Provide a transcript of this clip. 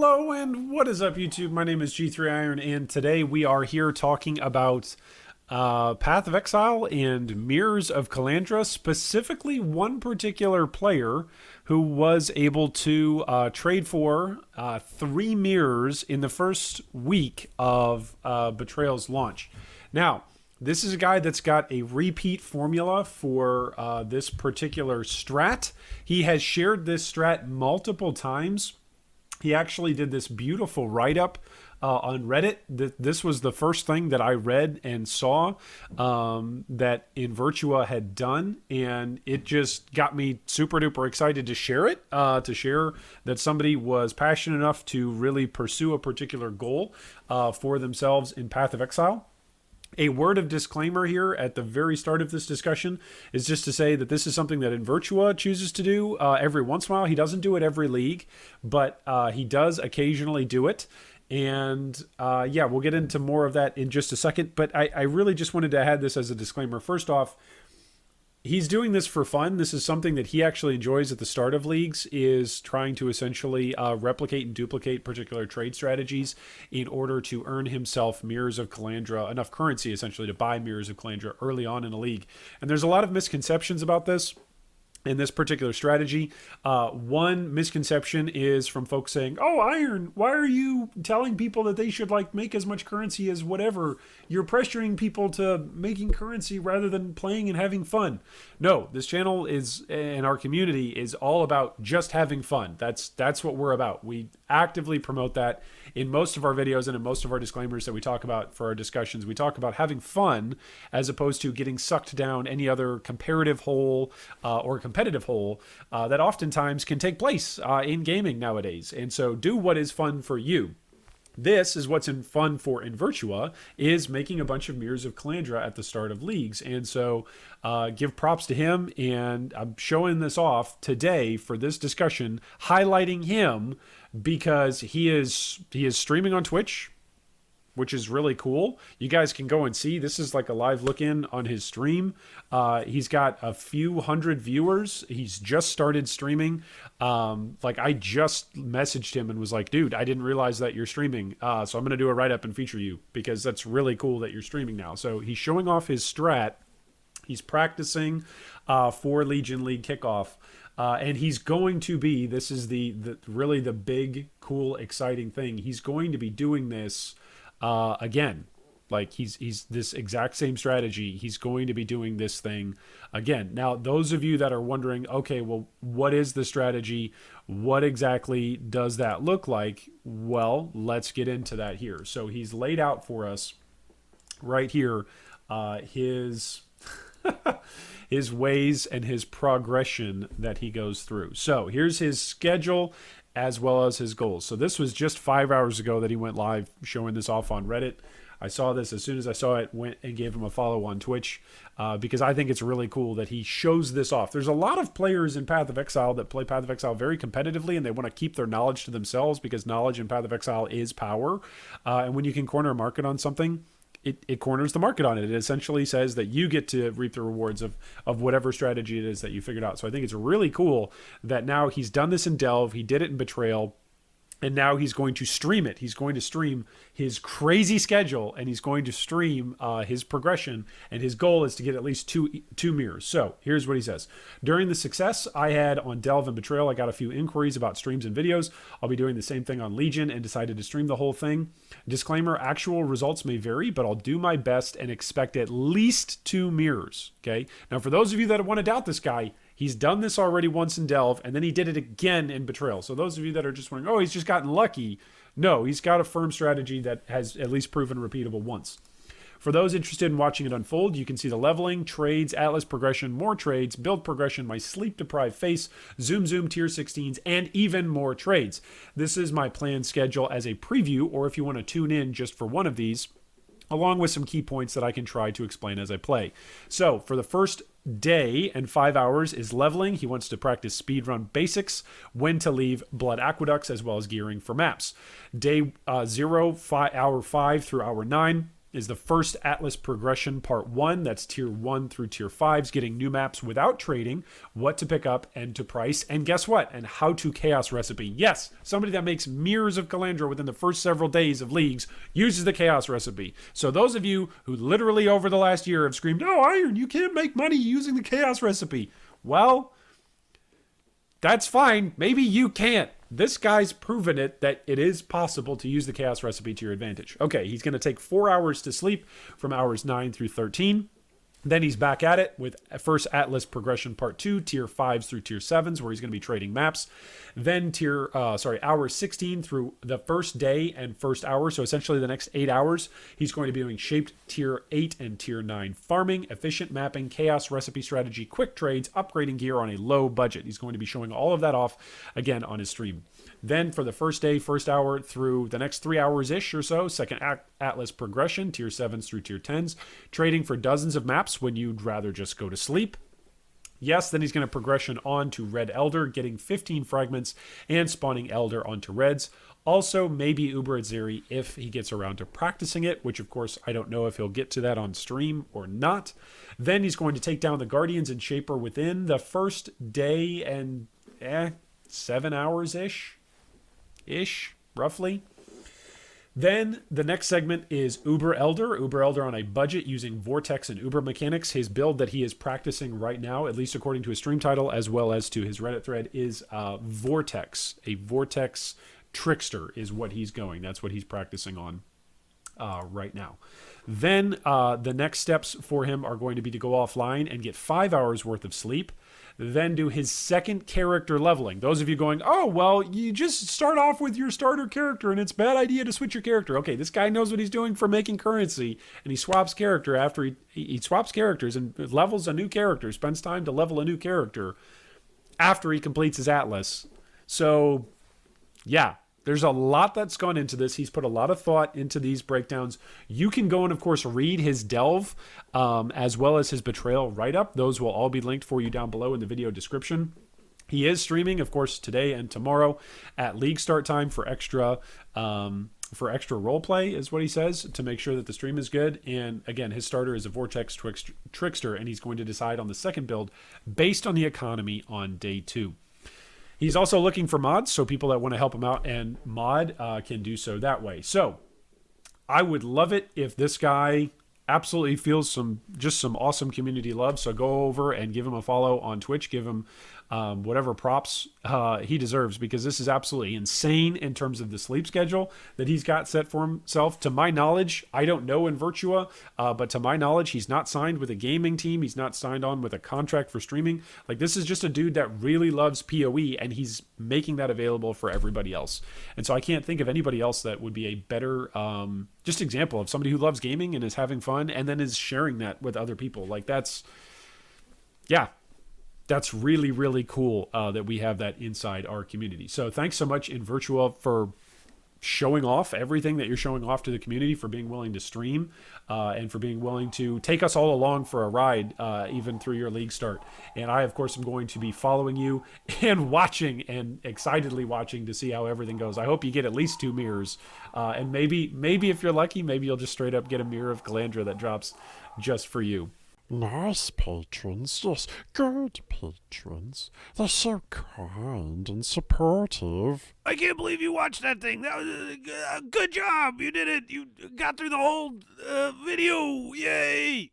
Hello and what is up, YouTube? My name is G3 Iron, and today we are here talking about Path of Exile and Mirrors of Kalandra, specifically one particular player who was able to trade for 3 mirrors in the first week of Betrayal's launch. Now, this is a guy that's got a repeat formula for this particular strat. He has shared this strat multiple times. He actually did this beautiful write-up on Reddit. This was the first thing that I read and saw that Invirtua had done, and it just got me super duper excited to share it, to share that somebody was passionate enough to really pursue a particular goal for themselves in Path of Exile. A word of disclaimer here at the very start of this discussion is just to say that this is something that Invirtua chooses to do every once in a while. He doesn't do it every league, but he does occasionally do it. And yeah, we'll get into more of that in just a second. But I really just wanted to add this as a disclaimer. First off, he's doing this for fun. This is something that he actually enjoys at the start of leagues, is trying to essentially replicate and duplicate particular trade strategies in order to earn himself Mirrors of Kalandra, enough currency essentially to buy Mirrors of Kalandra early on in a league. And there's a lot of misconceptions about this in this particular strategy. One misconception is from folks saying, "Oh, Iron, why are you telling people that they should like make as much currency as whatever? You're pressuring people to making currency rather than playing and having fun." No, this channel is, and our community is all about just having fun. That's what we're about. We actively promote that in most of our videos and in most of our disclaimers that we talk about for our discussions. We talk about having fun as opposed to getting sucked down any other comparative hole or competitive hole that oftentimes can take place in gaming nowadays. And so do what is fun for you. This is what's fun for Invirtua, is making a bunch of Mirrors of Kalandra at the start of leagues. And so give props to him, and I'm showing this off today for this discussion, highlighting him because he is streaming on Twitch, which is really cool. You guys can go and see. This is like a live look-in on his stream. He's got a few hundred viewers. He's just started streaming. Like, I just messaged him and was like, "Dude, I didn't realize that you're streaming. So I'm going to do a write-up and feature you because that's really cool that you're streaming now." So he's showing off his strat. He's practicing for Legion League kickoff. And he's going to be, this is the really the big, cool, exciting thing. He's going to be doing this again. Like, he's this exact same strategy. He's going to be doing this thing again. Now, those of you that are wondering, okay, well, what is the strategy? What exactly does that look like? Well, let's get into that here. So he's laid out for us right here his his ways and his progression that he goes through. So here's his schedule as well as his goals. So this was just 5 hours ago that he went live showing this off on Reddit. I saw this as soon as I saw it, went and gave him a follow on Twitch because I think it's really cool that he shows this off. There's a lot of players in Path of Exile that play Path of Exile very competitively, and they want to keep their knowledge to themselves because knowledge in Path of Exile is power. And when you can corner a market on something, it corners the market on it. It essentially says that you get to reap the rewards of whatever strategy it is that you figured out. So I think it's really cool that now he's done this in Delve. He did it in Betrayal. And now he's going to stream it. He's going to stream his crazy schedule, and he's going to stream his progression. And his goal is to get at least two mirrors. So here's what he says. During the success I had on Delve and Betrayal, I got a few inquiries about streams and videos. I'll be doing the same thing on Legion and decided to stream the whole thing. Disclaimer, actual results may vary, but I'll do my best and expect at least 2 mirrors. Okay. Now, for those of you that want to doubt this guy, he's done this already once in Delve, and then he did it again in Betrayal. So those of you that are just wondering, oh, he's just gotten lucky. No, he's got a firm strategy that has at least proven repeatable once. For those interested in watching it unfold, you can see the leveling, trades, Atlas progression, more trades, build progression, my sleep-deprived face, zoom tier 16s, and even more trades. This is my planned schedule as a preview, or if you want to tune in just for one of these, along with some key points that I can try to explain as I play. So for the first day and 5 hours is leveling. He wants to practice speedrun basics, when to leave blood aqueducts, as well as gearing for maps. Day 0, hour 5 through hour 9. is the first Atlas Progression Part 1. That's Tier 1 through Tier 5s, getting new maps without trading, what to pick up and to price, and guess what? And how to Chaos Recipe. Yes, somebody that makes Mirrors of Kalandra within the first several days of leagues uses the Chaos Recipe. So those of you who literally over the last year have screamed, "Oh, Iron, you can't make money using the Chaos Recipe." Well, that's fine. Maybe you can't. This guy's proven it that it is possible to use the Chaos Recipe to your advantage. Okay, he's going to take 4 hours to sleep from hours 9 through 13. Then he's back at it with first Atlas Progression Part 2, Tier 5s through Tier 7s, where he's going to be trading maps. Then hours 16 through the first day and first hour, so essentially the next 8 hours, he's going to be doing Shaped Tier 8 and Tier 9 farming, efficient mapping, Chaos Recipe strategy, quick trades, upgrading gear on a low budget. He's going to be showing all of that off again on his stream. Then for the first day, first hour through the next 3 hours-ish or so, second Atlas Progression, Tier 7s through Tier 10s, trading for dozens of maps when you'd rather just go to sleep. Yes, then he's going to progression on to Red Elder, getting 15 fragments and spawning Elder onto Reds. Also, maybe Uber Azeri if he gets around to practicing it, which of course I don't know if he'll get to that on stream or not. Then he's going to take down the Guardians and Shaper within the first day and 7 hours-ish, roughly. Then the next segment is Uber Elder. Uber Elder on a budget using Vortex and Uber mechanics. His build that he is practicing right now, at least according to his stream title, as well as to his Reddit thread, is Vortex. A Vortex Trickster is what he's going. That's what he's practicing on right now. Then the next steps for him are going to be to go offline and get 5 hours worth of sleep. Then do his second character leveling. Those of you going, "Oh, well, you just start off with your starter character and it's a bad idea to switch your character." Okay, this guy knows what he's doing for making currency, and he swaps character after he swaps characters and levels a new character, spends time to level a new character after he completes his Atlas. So, yeah. There's a lot that's gone into this. He's put a lot of thought into these breakdowns. You can go and, of course, read his delve as well as his Betrayal write-up. Those will all be linked for you down below in the video description. He is streaming, of course, today and tomorrow at league start time for extra roleplay, is what he says, to make sure that the stream is good. And again, his starter is a Vortex Trickster, and he's going to decide on the second build based on the economy on day 2. He's also looking for mods, so people that want to help him out and mod can do so that way. So I would love it if this guy absolutely feels some awesome community love. So go over and give him a follow on Twitch. Give him whatever props he deserves, because this is absolutely insane in terms of the sleep schedule that he's got set for himself. To my knowledge, I don't know Invirtua, but to my knowledge, he's not signed with a gaming team. He's not signed on with a contract for streaming. Like, this is just a dude that really loves PoE, and he's making that available for everybody else. And so I can't think of anybody else that would be a better just example of somebody who loves gaming and is having fun and then is sharing that with other people. Like, that's really, really cool that we have that inside our community. So thanks so much, Invirtua, for showing off everything that you're showing off to the community, for being willing to stream, and for being willing to take us all along for a ride, even through your league start. And I, of course, am going to be following you and watching, and excitedly watching to see how everything goes. I hope you get at least 2 mirrors. And maybe if you're lucky, maybe you'll just straight up get a Mirror of Kalandra that drops just for you. Nice patrons, yes, good patrons. They're so kind and supportive. I can't believe you watched that thing. That was good job. You did it. You got through the whole video. Yay.